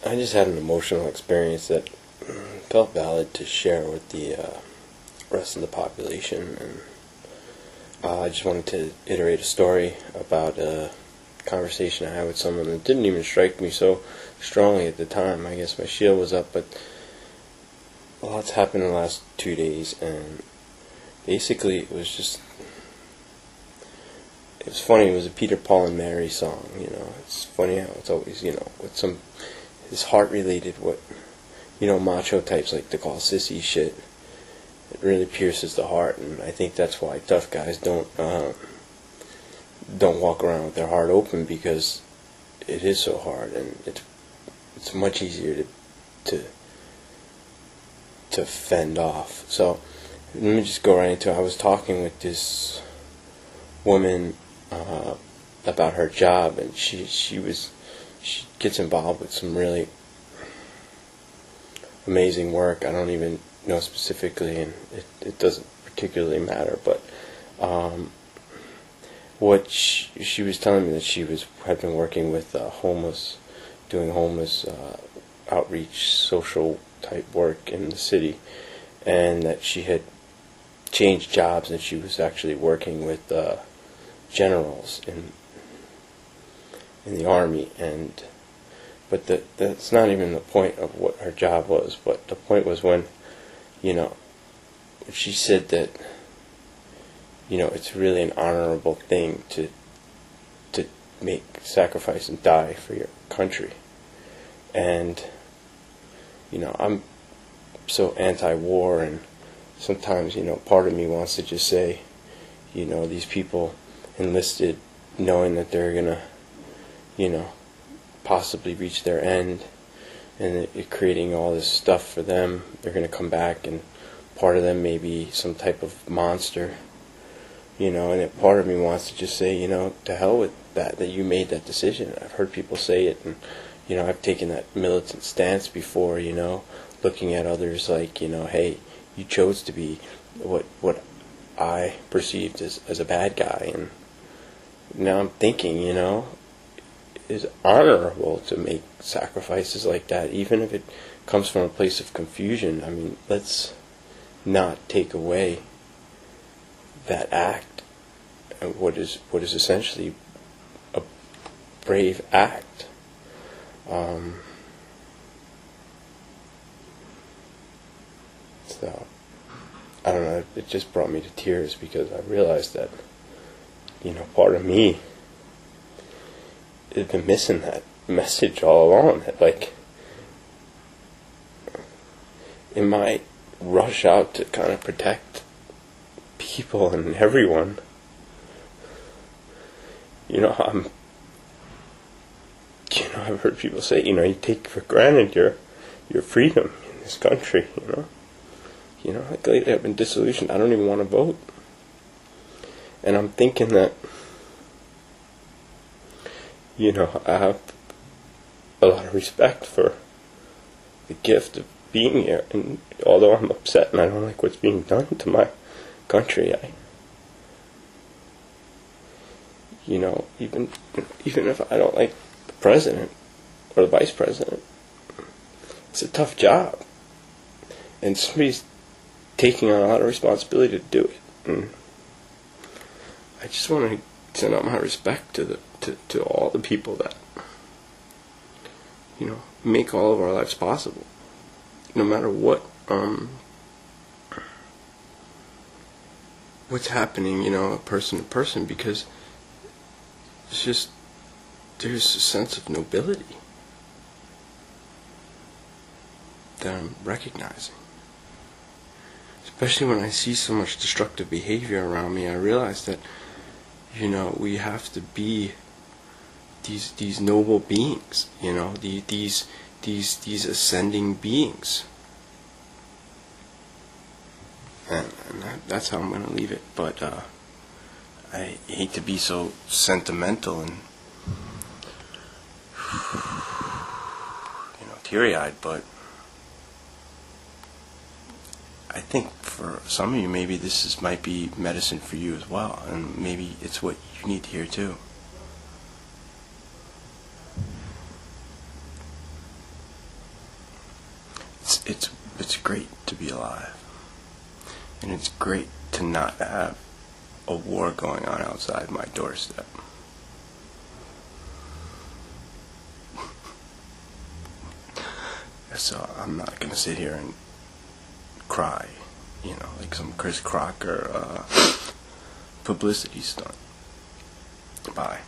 I just had an emotional experience that felt valid to share with the rest of the population, and I just wanted to iterate a story about a conversation I had with someone that didn't even strike me so strongly at the time. I guess my shield was up, but a lot's happened in the last 2 days, and basically it was funny. It was a Peter, Paul, and Mary song. It's funny how it's always, with some this heart-related, macho types like to call sissy shit. It really pierces the heart, and I think that's why tough guys don't walk around with their heart open, because it is so hard, and it's much easier to fend off. So let me just go right into it. I was talking with this woman about her job, and she gets involved with some really amazing work. I don't even know specifically, and it doesn't particularly matter, but what she was telling me that she had been working with doing homeless outreach, social type work in the city, and that she had changed jobs, and she was actually working with generals in the army, but that's not even the point of what her job was. But the point was when she said that it's really an honorable thing to make sacrifice and die for your country. And I'm so anti-war, and sometimes part of me wants to just say, these people enlisted knowing that they're gonna possibly reach their end, and you're creating all this stuff for them. They're gonna come back, and part of them may be some type of monster, and part of me wants to just say, to hell with that you made that decision. I've heard people say it, and I've taken that militant stance before, looking at others like, hey, you chose to be what I perceived as a bad guy, and now I'm thinking, it's honorable to make sacrifices like that, even if it comes from a place of confusion. I mean, let's not take away that act, and what is essentially a brave act. So I don't know. It just brought me to tears, because I realized that part of me had been missing that message all along. That in my rush out to kind of protect people and everyone, I've heard people say, you take for granted your freedom in this country, like lately I've been disillusioned. I don't even want to vote. And I'm thinking that, I have a lot of respect for the gift of being here, and although I'm upset and I don't like what's being done to my country, even if I don't like the president or the vice president, it's a tough job, and somebody's taking on a lot of responsibility to do it. And I just want to send out my respect to all the people that make all of our lives possible, no matter what's happening, person to person, because there's a sense of nobility that I'm recognizing. Especially when I see so much destructive behavior around me, I realize that we have to be these noble beings, these ascending beings, and that's how I'm going to leave it. But I hate to be so sentimental and teary-eyed, but I think for some of you, maybe this might be medicine for you as well, and maybe it's what you need to hear too. it's great to be alive, and it's great to not have a war going on outside my doorstep. So I'm not gonna sit here and cry, like some Chris Crocker publicity stunt. Bye.